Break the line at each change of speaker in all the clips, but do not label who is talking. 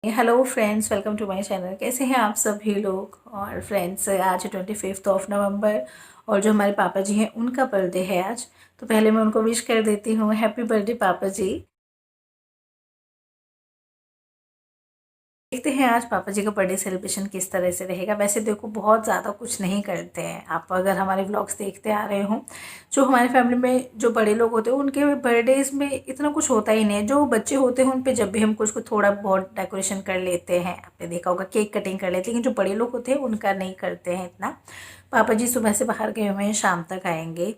Hello friends, welcome to my channel. कैसे हैं आप सभी लोग। और फ्रेंड्स, आज 25 नवंबर और जो हमारे पापा जी हैं उनका बर्थडे है आज। तो पहले मैं उनको विश कर देती हूँ, हैप्पी बर्थडे पापा जी। देखते हैं आज पापा जी का बर्थडे सेलिब्रेशन किस तरह से रहेगा। वैसे देखो, बहुत ज़्यादा कुछ नहीं करते हैं। आप अगर हमारे व्लॉग्स देखते आ रहे हो, जो हमारे फैमिली में जो बड़े लोग होते हैं उनके बर्थडेज में इतना कुछ होता ही नहीं है। जो बच्चे होते हैं उन पे जब भी हम कुछ थोड़ा बहुत डेकोरेशन कर लेते हैं, आपने देखा होगा केक कटिंग कर लेते हैं, लेकिन जो बड़े लोग होते हैं उनका नहीं करते हैं इतना। पापा जी सुबह से बाहर गए हुए हैं, शाम तक आएंगे।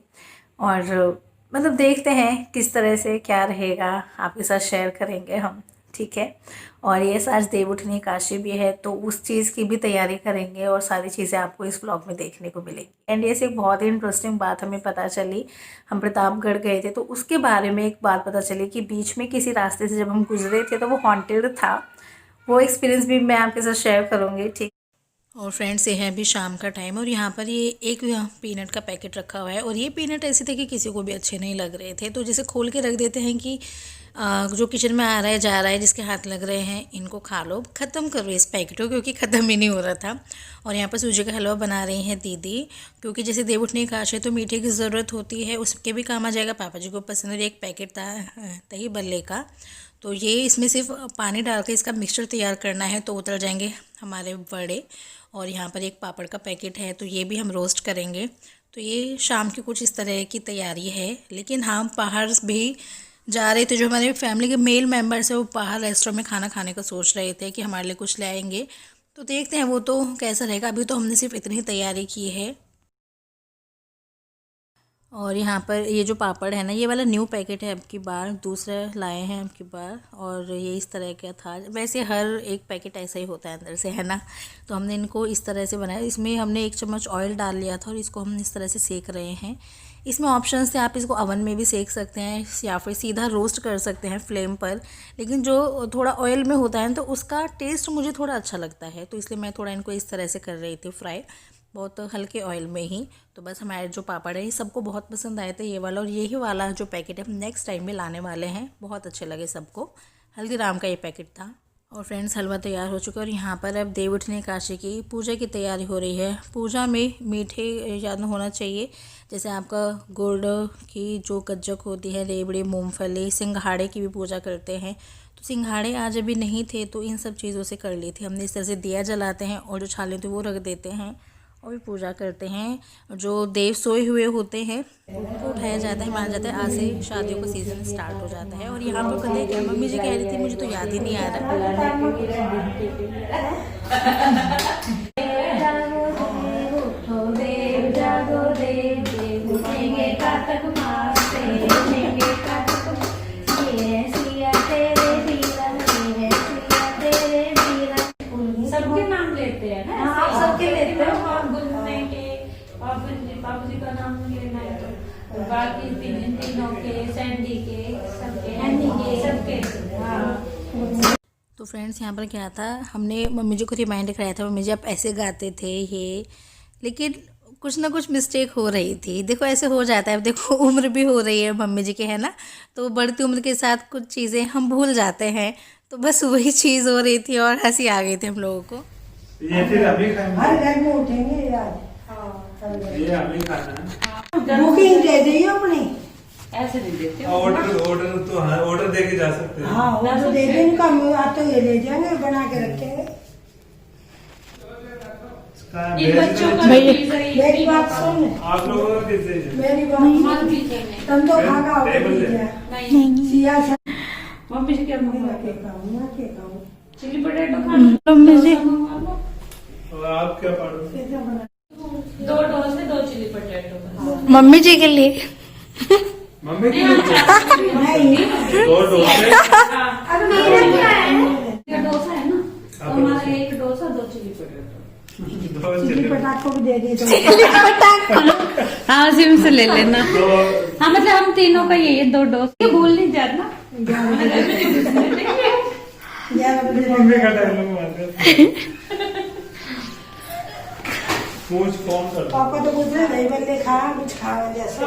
और मतलब देखते हैं किस तरह से क्या रहेगा, आपके साथ शेयर करेंगे हम। ठीक है। और ये आज देवउठनी एकादशी भी है, तो उस चीज़ की भी तैयारी करेंगे और सारी चीज़ें आपको इस व्लॉग में देखने को मिलेंगी। एंड ये से एक बहुत ही इंटरेस्टिंग बात हमें पता चली। हम प्रतापगढ़ गए थे तो उसके बारे में एक बात पता चली कि बीच में किसी रास्ते से जब हम गुजरे थे तो वो हॉन्टेड था। वो एक्सपीरियंस भी मैं आपके साथ शेयर करूँगी। ठीक। और फ्रेंड्स, ये है अभी शाम का टाइम और यहाँ पर ये एक पीनट का पैकेट रखा हुआ है। और ये पीनट ऐसे थे कि किसी को भी अच्छे नहीं लग रहे थे, तो जैसे खोल के रख देते हैं कि जो किचन में आ रहा है जा रहा है, जिसके हाथ लग रहे हैं इनको खा लो, ख़त्म करो इस पैकेट को, क्योंकि ख़त्म ही नहीं हो रहा था। और यहाँ पर सूजी का हलवा बना रही हैं दीदी, क्योंकि जैसे देवउठनी एकादशी तो मीठे की ज़रूरत होती है, उसके भी काम आ जाएगा। पापा जी को पसंद है। एक पैकेट था दही बल्ले का, तो ये इसमें सिर्फ पानी डाल के इसका मिक्सचर तैयार करना है तो उतर जाएंगे हमारे बड़े। और यहाँ पर एक पापड़ का पैकेट है, तो ये भी हम रोस्ट करेंगे। तो ये शाम की कुछ इस तरह की तैयारी है। लेकिन हम बाहर भी जा रहे थे, जो हमारे फैमिली के मेल मेंबर्स है वो बाहर रेस्टोरेंट में खाना खाने का सोच रहे थे कि हमारे लिए कुछ ले आएंगे। तो देखते हैं वो तो कैसा रहेगा। अभी तो हमने सिर्फ इतनी तैयारी की है। और यहाँ पर ये जो पापड़ है ना, ये वाला न्यू पैकेट है, अब की बार दूसरा लाए हैं अब की बार। और ये इस तरह का था। वैसे हर एक पैकेट ऐसा ही होता है अंदर से, है ना। तो हमने इनको इस तरह से बनाया। इसमें हमने 1 चम्मच ऑयल डाल लिया था और इसको हम इस तरह से सेक रहे हैं। इसमें ऑप्शंस थे, आप इसको अवन में भी सेक सकते हैं या फिर सीधा रोस्ट कर सकते हैं फ्लेम पर। लेकिन जो थोड़ा ऑयल में होता है तो उसका टेस्ट मुझे थोड़ा अच्छा लगता है, तो इसलिए मैं थोड़ा इनको इस तरह से कर रही थी फ्राई, बहुत हल्के ऑयल में ही। तो बस हमारे जो पापड़ है ये सबको बहुत पसंद आए थे, ये वाला और यही वाला जो पैकेट है हम नेक्स्ट टाइम में लाने वाले हैं। बहुत अच्छे लगे सबको। हल्दीराम का ये पैकेट था। और फ्रेंड्स, हलवा तैयार हो चुका है और यहाँ पर अब देवउठनी एकादशी की पूजा की तैयारी हो रही है। पूजा में मीठे याद होना चाहिए, जैसे आपका गुड़ की जो गज्जक होती है, रेवड़ी, मूंगफली, सिंघाड़े की भी पूजा करते हैं। तो सिंघाड़े आज अभी नहीं थे तो इन सब चीज़ों से कर ली थी हमने। इस तरह से दिया जलाते हैं और जो छाले थे वो रख देते हैं और भी पूजा करते हैं। जो देव सोए हुए होते हैं उनको उठाया जाता है, माना जाता है आज से शादियों का सीज़न स्टार्ट हो जाता है। और यहाँ पर पता है क्या, मम्मी जी कह रही थी, मुझे तो याद ही नहीं आ रहा।
सबके नाम लेते हैं ना। हाँ, सबके लेते हैं। और गुनने के पापा जी का नाम लेना है तो बाकी तीनों के, सैंडी के, सबके, हैनी के, सबके। हाँ।
तो फ्रेंड्स, यहाँ पर क्या था, हमने मम्मी जी को रिमाइंड कराया था, मम्मी जी आप ऐसे गाते थे ये, लेकिन कुछ ना कुछ मिस्टेक हो रही थी। देखो ऐसे हो जाता है। अब देखो उम्र भी हो रही है मम्मी जी के, है ना। तो बढ़ती उम्र के साथ कुछ चीज़ें हम भूल जाते हैं। तो बस वही चीज़ हो रही थी और हंसी आ गई थी हम लोगों को।
ये फिर अभी खाएंगे।
हर घर में उठेंगे यार।
ये अभी खाना है।
बुकिंग दे दी अपनी।
ऐसे नहीं देते।
ऑर्डर तो हाँ, ऑर्डर दे के जा सकते हैं।
हाँ वो तो दे देंगे, कम आप तो ये ले जाएंगे, बना के रखेंगे।
इन बच्चों का
मेरी बात सुन,
आप लोगों का कैसे है?
मेरी बात सुन, तुम तो खागा हो
नहीं।
सियासत
मम्मी जी क्या
ना के खाऊं
चिली पोटैटो खाना।
मम्मी जी
और आप क्या पढ़ोगे?
2 डोसे है, 2 चिली पोटैटो।
मम्मी जी के लिए
मम्मी की
नहीं
2 डोसे।
अब मेरा
ये डोसा है ना, तो हमारा 1 डोसा 2 चिली पोटैटो।
चिली पटाखों को दे दी तो
हाँ, सिम से ले लेना। हाँ, मतलब हम तीनों का ये 2 डोसे। भूल नहीं जाना।
मम्मी का डायलॉग मारकर पूछ कौन करता।
पापा तो कुछ नहीं बल्ले खा कुछ खा जैसे।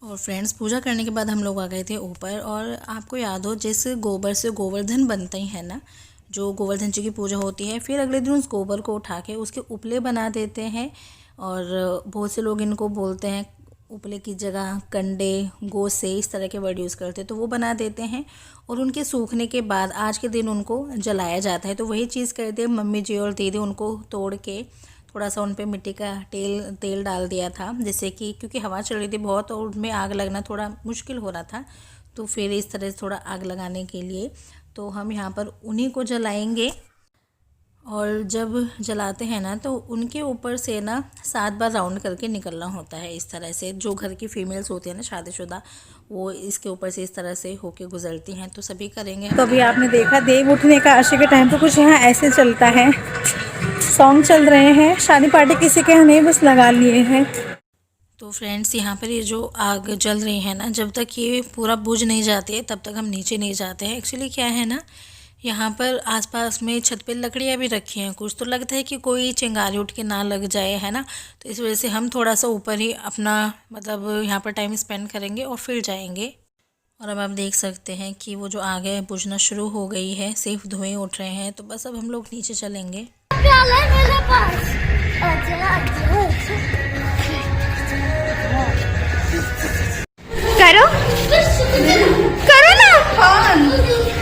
और फ्रेंड्स, पूजा करने के बाद हम लोग आ गए थे ऊपर। और आपको याद हो, जिस गोबर से गोवर्धन बनते हैं ना, जो गोवर्धन जी की पूजा होती है, फिर अगले दिन उस गोबर को उठा के उसके उपले बना देते हैं। और बहुत से लोग इनको बोलते हैं उपले की जगह कंडे, गोसे, इस तरह के वर्ड यूज़ करते हैं, तो वो बना देते हैं। और उनके सूखने के बाद आज के दिन उनको जलाया जाता है। तो वही चीज़ करते हैं मम्मी जी और दीदी, उनको तोड़ के थोड़ा सा उन पे मिट्टी का तेल डाल दिया था, जैसे कि क्योंकि हवा चल रही थी बहुत और उनमें आग लगना थोड़ा मुश्किल हो रहा था, तो फिर इस तरह से थोड़ा आग लगाने के लिए तो हम यहाँ पर उन्हीं को जलाएंगे। और जब जलाते हैं ना, तो उनके ऊपर से ना 7 बार राउंड करके निकलना होता है। इस तरह से जो घर की फीमेल्स होती है ना शादीशुदा, वो इसके ऊपर से इस तरह से होके गुजरती हैं। तो सभी करेंगे।
तो अभी आपने देखा देव उठने का आशी के टाइम पे कुछ यहाँ ऐसे चलता है, सॉन्ग चल रहे हैं। शादी पार्टी किसी के यहाँ नहीं, बस लगा लिए हैं।
तो फ्रेंड्स, यहाँ पर ये जो आग जल रही है ना, जब तक ये पूरा बुझ नहीं जाती है तब तक हम नीचे नहीं जाते हैं। एक्चुअली क्या है ना, यहाँ पर आसपास में छत पे लकड़ियाँ भी रखी हैं कुछ, तो लगता है कि कोई चिंगारी उठ के ना लग जाए, है ना। तो इस वजह से हम थोड़ा सा ऊपर ही अपना मतलब यहाँ पर टाइम स्पेंड करेंगे और फिर जाएंगे। और अब आप देख सकते हैं कि वो जो आग है बुझना शुरू हो गई है, सिर्फ धुएं उठ रहे हैं। तो बस अब हम लोग नीचे चलेंगे।
करो करो ना।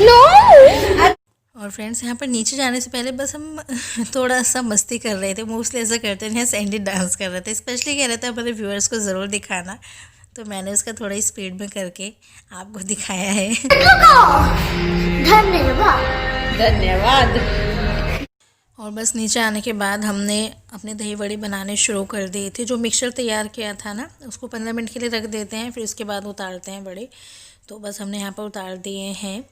नो।
और फ्रेंड्स, यहाँ पर नीचे जाने से पहले बस हम थोड़ा सा मस्ती कर रहे थे। मोस्टली ऐसा करते हैं, सैंडी डांस कर रहे थे। स्पेशली कह रहे थे हमारे व्यूअर्स को ज़रूर दिखाना, तो मैंने उसका थोड़ा स्पीड में करके आपको दिखाया है।
धन्यवाद।
और बस नीचे आने के बाद हमने अपने दही बड़ी बनाने शुरू कर दिए थे। जो मिक्सचर तैयार किया था ना, उसको 15 मिनट के लिए रख देते हैं, फिर उसके बाद उतारते हैं बड़े। तो बस हमने यहाँ पर उतार दिए हैं।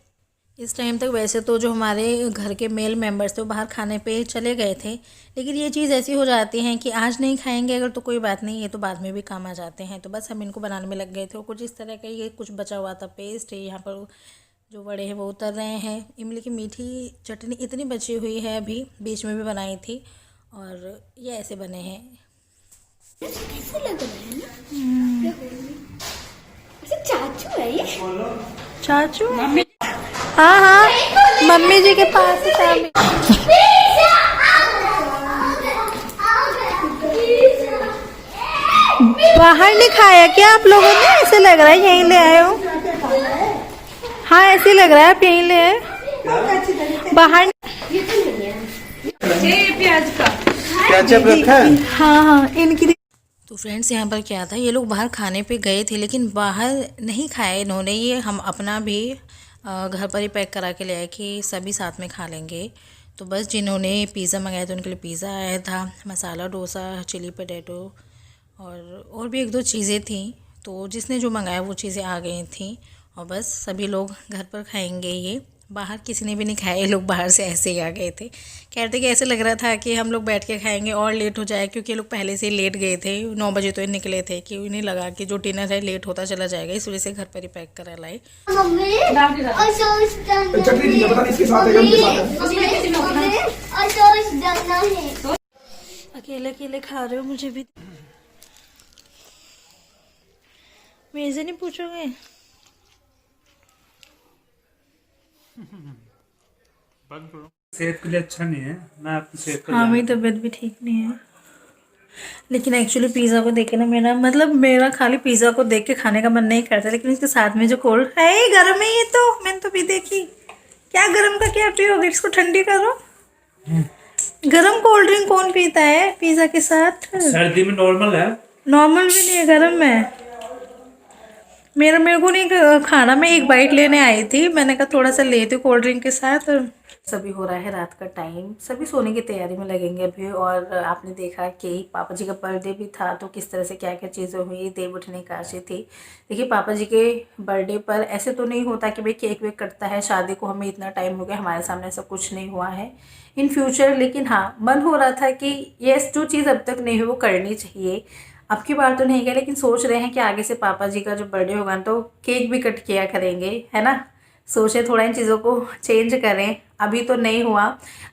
इस टाइम तक वैसे तो जो हमारे घर के मेल मेंबर्स थे वो बाहर खाने पे चले गए थे, लेकिन ये चीज़ ऐसी हो जाती है कि आज नहीं खाएंगे अगर तो कोई बात नहीं, ये तो बाद में भी काम आ जाते हैं। तो बस हम इनको बनाने में लग गए थे। और कुछ इस तरह का ये कुछ बचा हुआ था पेस्ट, यहाँ पर जो बड़े हैं वो उतर रहे हैं। इमली की मीठी चटनी इतनी बची हुई है, अभी बीच में भी बनाई थी, और ये ऐसे बने हैं।
कैसे लग रहा है ना? चाचू है ये?
चाचू? हाँ हाँ, मम्मी जी के पास है। बाहर नहीं खाया क्या आप लोगों ने? ऐसे लग रहा है यहीं ले आए हो। हाँ, ऐसे लग रहा है आप यहीं ले आए बाहर।
प्याज का
केचप रखा है?
हाँ हाँ, इनकी।
तो फ्रेंड्स, यहाँ पर क्या था, ये लोग बाहर खाने पे गए थे लेकिन बाहर नहीं खाया इन्होंने। ये हम अपना भी घर पर ही पैक करा के ले आए कि सभी साथ में खा लेंगे। तो बस जिन्होंने पिज़्ज़ा मंगाया था उनके लिए पिज़्ज़ा आया था, मसाला डोसा, चिली पोटैटो और भी 1-2 चीज़ें थी। तो जिसने जो मंगाया वो चीज़ें आ गई थी। और बस सभी लोग घर पर खाएंगे, ये बाहर किसी ने भी नहीं खाया। ये लोग बाहर से ऐसे ही आ गए थे। कहते कि ऐसे लग रहा था कि हम लोग बैठ के खाएंगे और लेट हो जाए, क्योंकि ये लोग पहले से ही लेट गए थे। 9 बजे तो ये निकले थे कि उन्हें लगा कि जो डिनर है लेट होता चला जाएगा, इस वजह से घर पर ही पैक करा लाए।
अकेले अकेले खा रहे हो, मुझे भी मेरे से नहीं पूछोगे?
सेहत के लिए अच्छा नहीं है ना, आपकी सेहत को।
हाँ, मेरी तबीयत भी ठीक नहीं है। लेकिन एक्चुअली पिज़्ज़ा को देख के ना मेरा खाली पिज़्ज़ा को देख के खाने का मन नहीं करता, लेकिन इसके साथ में जो कोल्ड है गर्म है, ये तो मैंने तो भी देखी। क्या गर्म का क्या पियोगे? इसको ठंडी करो। गरम कोल्ड ड्रिंक कौन पीता है पिज़्ज़ा के साथ?
सर्दी में नॉर्मल है।
नॉर्मल भी नहीं है, गर्म है। मेरे को नहीं खाना। मैं एक बाइट लेने आई थी, मैंने कहा थोड़ा सा लेती हूँ कोल्ड ड्रिंक के साथ।
सभी हो रहा है रात का टाइम, सभी सोने की तैयारी में लगेंगे अभी। और आपने देखा कि पापा जी का बर्थडे भी था, तो किस तरह से क्या क्या चीज़ें हुई, देव उठने की काशी थी। देखिए, पापा जी के बर्थडे पर ऐसे तो नहीं होता कि भाई केक वेक कटता है। शादी को हमें इतना टाइम हो गया, हमारे सामने ऐसा कुछ नहीं हुआ है इन फ्यूचर। लेकिन हाँ, मन हो रहा था कि ये जो चीज़ अब तक नहीं हुई वो करनी चाहिए। अब की बार तो नहीं गया, लेकिन सोच रहे हैं कि आगे से पापा जी का जो बर्थडे होगा तो केक भी कट किया करेंगे, है ना। सोचे थोड़ा इन चीज़ों को चेंज करें। अभी तो नहीं हुआ,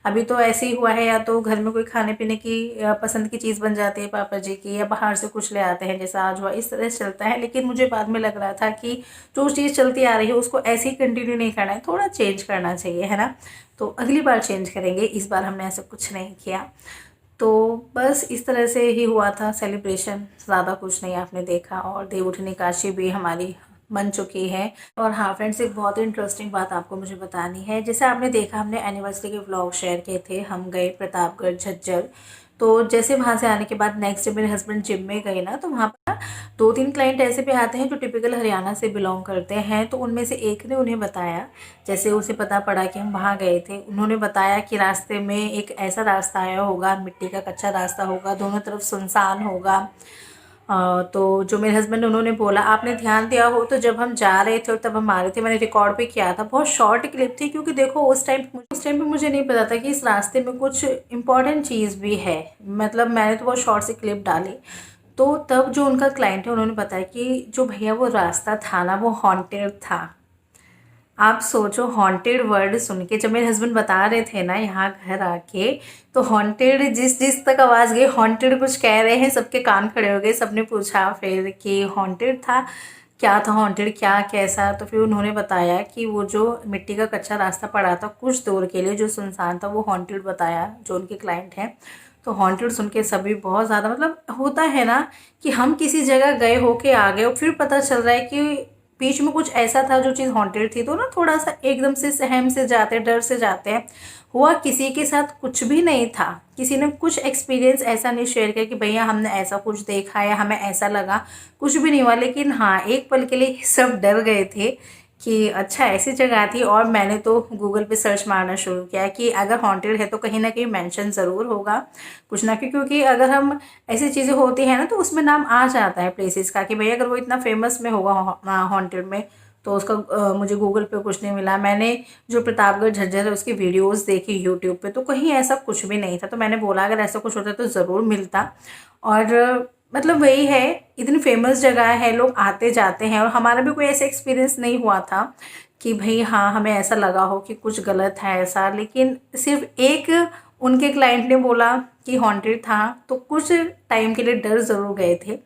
अभी तो ऐसे ही हुआ है, या तो घर में कोई खाने पीने की पसंद की चीज़ बन जाती है पापा जी की, या बाहर से कुछ ले आते हैं जैसा आज हुआ, इस तरह से चलता है। लेकिन मुझे बाद में लग रहा था कि जो चीज़ चलती आ रही है उसको ऐसे ही कंटिन्यू नहीं करना है, थोड़ा चेंज करना चाहिए, है ना। तो अगली बार चेंज करेंगे, इस बार हमने ऐसा कुछ नहीं किया। तो बस इस तरह से ही हुआ था सेलिब्रेशन, ज़्यादा कुछ नहीं आपने देखा। और देवउठनी काशी भी हमारी बन चुकी है। और हाँ फ्रेंड्स, एक बहुत ही इंटरेस्टिंग बात आपको मुझे बतानी है। जैसे आपने देखा, हमने एनिवर्सरी के व्लॉग शेयर किए थे, हम गए प्रतापगढ़ झज्जर। तो जैसे वहाँ से आने के बाद नेक्स्ट डे मेरे हस्बैंड जिम में गए ना, तो वहाँ पर 2-3 क्लाइंट ऐसे भी आते हैं जो टिपिकल हरियाणा से बिलोंग करते हैं। तो उनमें से एक ने उन्हें बताया, जैसे उसे पता पड़ा कि हम वहाँ गए थे, उन्होंने बताया कि रास्ते में एक ऐसा रास्ता आया होगा, मिट्टी का कच्चा रास्ता होगा, दोनों तरफ सुनसान होगा। तो जो मेरे हस्बैंड उन्होंने बोला, आपने ध्यान दिया हो तो जब हम जा रहे थे और तब हम आ रहे थे, मैंने रिकॉर्ड भी किया था, बहुत शॉर्ट क्लिप थी, क्योंकि देखो उस टाइम पे मुझे नहीं पता था कि इस रास्ते में कुछ इम्पॉर्टेंट चीज़ भी है। मतलब मैंने तो बहुत शॉर्ट सी क्लिप डाली। तो तब जो उनका क्लाइंट है उन्होंने बताया कि जो भैया वो रास्ता था ना, वो हॉन्टेड था। आप सोचो, हॉन्टेड वर्ड सुन के जब मेरे हस्बैंड बता रहे थे ना यहाँ घर आके, तो हॉन्टेड जिस तक आवाज़ गई, हॉन्टेड कुछ कह रहे हैं, सबके कान खड़े हो गए। सबने पूछा फिर कि हॉन्टेड था, क्या था हॉन्टेड, क्या कैसा। तो फिर उन्होंने बताया कि वो जो मिट्टी का कच्चा रास्ता पड़ा था कुछ दूर के लिए, जो सुनसान था, वो हॉन्टेड बताया जो उनके क्लाइंट हैं। तो हॉन्टेड सुन के सभी बहुत ज़्यादा, मतलब होता है ना कि हम किसी जगह गए होके आ गए और फिर पता चल रहा है कि बीच में कुछ ऐसा था जो चीज़ हॉन्टेड थी, तो ना थोड़ा सा एकदम से सहम से जाते हैं, डर से जाते हैं। हुआ किसी के साथ कुछ भी नहीं था, किसी ने कुछ एक्सपीरियंस ऐसा नहीं शेयर किया कि भैया हमने ऐसा कुछ देखा या हमें ऐसा लगा, कुछ भी नहीं हुआ। लेकिन हाँ, एक पल के लिए सब डर गए थे कि अच्छा ऐसी जगह थी। और मैंने तो गूगल पे सर्च मारना शुरू किया कि अगर हॉन्टेड है तो कहीं ना कहीं मेंशन ज़रूर होगा कुछ ना, क्योंकि अगर हम ऐसी चीज़ें होती हैं ना तो उसमें नाम आ जाता है प्लेसेस का कि भैया अगर वो इतना फेमस में होगा हॉन्टेड में, तो उसका मुझे गूगल पे कुछ नहीं मिला। मैंने जो प्रतापगढ़ झज्जर है उसकी वीडियोस देखी यूट्यूब पे, तो कहीं ऐसा कुछ भी नहीं था। तो मैंने बोला अगर ऐसा कुछ होता तो ज़रूर मिलता। और मतलब वही है, इतनी फेमस जगह है, लोग आते जाते हैं, और हमारा भी कोई ऐसा एक्सपीरियंस नहीं हुआ था कि भाई हाँ हमें ऐसा लगा हो कि कुछ गलत है ऐसा। लेकिन सिर्फ एक उनके क्लाइंट ने बोला कि हॉन्टेड था, तो कुछ टाइम के लिए डर ज़रूर गए थे।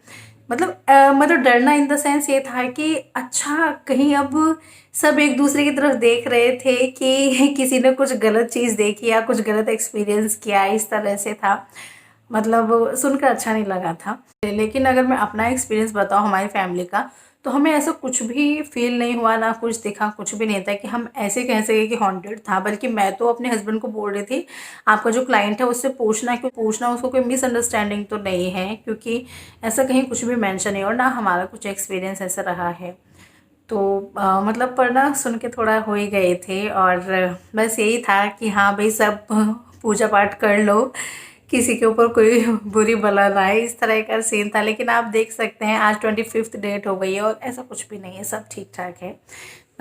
मतलब डरना इन द सेंस ये था कि अच्छा कहीं अब सब एक दूसरे की तरफ देख रहे थे कि किसी ने कुछ गलत चीज़ देखी या कुछ गलत एक्सपीरियंस किया, इस तरह से था। मतलब सुनकर अच्छा नहीं लगा था। लेकिन अगर मैं अपना एक्सपीरियंस बताऊँ हमारी फैमिली का, तो हमें ऐसा कुछ भी फील नहीं हुआ, ना कुछ दिखा, कुछ भी नहीं था कि हम ऐसे कह सके कि हॉन्टेड था। बल्कि मैं तो अपने हस्बैंड को बोल रही थी आपका जो क्लाइंट है उससे पूछना, क्यों पूछना, उसको कोई मिसअंडरस्टैंडिंग तो नहीं है, क्योंकि ऐसा कहीं कुछ भी मेंशन नहीं और ना हमारा कुछ एक्सपीरियंस ऐसा रहा है। तो मतलब पढ़ना सुन के थोड़ा हो ही गए थे। और बस यही था कि हाँ भाई सब पूजा पाठ कर लो, किसी के ऊपर कोई बुरी बला ना आए, इस तरह का सीन था। लेकिन आप देख सकते हैं आज 25th डेट हो गई है और ऐसा कुछ भी नहीं है, सब ठीक ठाक है।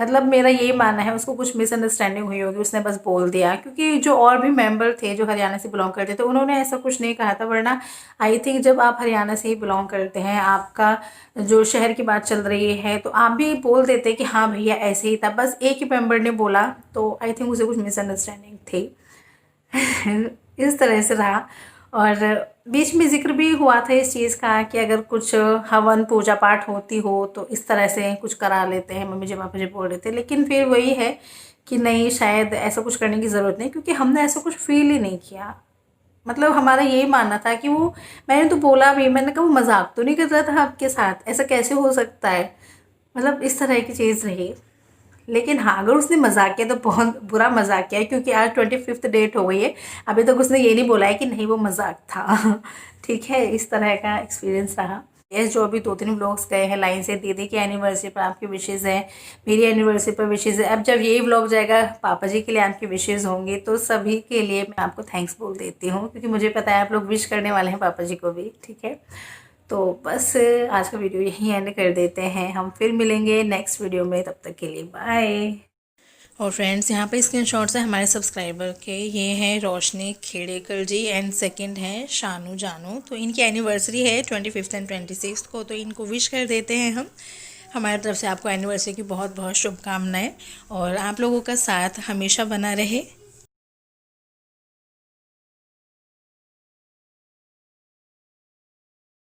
मतलब मेरा यही मानना है, उसको कुछ मिसअंडरस्टैंडिंग हुई होगी, उसने बस बोल दिया। क्योंकि जो और भी मेंबर थे जो हरियाणा से बिलोंग करते थे उन्होंने ऐसा कुछ नहीं कहा था। वरना आई थिंक जब आप हरियाणा से ही बिलोंग करते हैं, आपका जो शहर की बात चल रही है, तो आप भी बोल देते कि हाँ भैया ऐसे ही था। बस एक ही मेंबर ने बोला, तो आई थिंक उसे कुछ मिसअंडरस्टैंडिंग थी। इस तरह से रहा। और बीच में जिक्र भी हुआ था इस चीज़ का कि अगर कुछ हवन पूजा पाठ होती हो तो इस तरह से कुछ करा लेते हैं, मम्मी जी पापा जी बोल रहे थे। लेकिन फिर वही है कि नहीं, शायद ऐसा कुछ करने की ज़रूरत नहीं, क्योंकि हमने ऐसा कुछ फील ही नहीं किया। मतलब हमारा यही मानना था कि वो, मैंने तो बोला भी, मैंने कहा वो मजाक तो नहीं कर रहा था आपके साथ, ऐसा कैसे हो सकता है, मतलब इस तरह की चीज़ रही। लेकिन हाँ, अगर उसने मजाक किया तो बहुत बुरा मजाक किया, क्योंकि आज 25th डेट हो गई है, अभी तक उसने ये नहीं बोला है कि नहीं वो मजाक था। ठीक है, इस तरह का एक्सपीरियंस रहा। यस, जो अभी 2-3 व्लॉग्स गए हैं लाइन से, दीदी की एनिवर्सरी पर आपकी विशेज़ है, मेरी एनिवर्सरी पर विशेज़ है। अब जब ये व्लॉग जाएगा पापा जी के लिए आपकी विशेज़ होंगी, तो सभी के लिए मैं आपको थैंक्स बोल देती हूँ, क्योंकि मुझे पता है आप लोग विश करने वाले हैं पापा जी को भी। ठीक है, तो बस आज का वीडियो यहीं एंड कर देते हैं। हम फिर मिलेंगे नेक्स्ट वीडियो में, तब तक के लिए बाय।
और फ्रेंड्स, यहाँ पे स्क्रीनशॉट्स हैं हमारे सब्सक्राइबर के। ये हैं रोशनी खेड़ेकर जी एंड सेकंड हैं शानू जानू। तो इनकी एनिवर्सरी है 25th एंड 26th को, तो इनको विश कर देते हैं हम। हमारी तरफ से आपको एनिवर्सरी की बहुत बहुत शुभकामनाएं, और आप लोगों का साथ हमेशा बना रहे।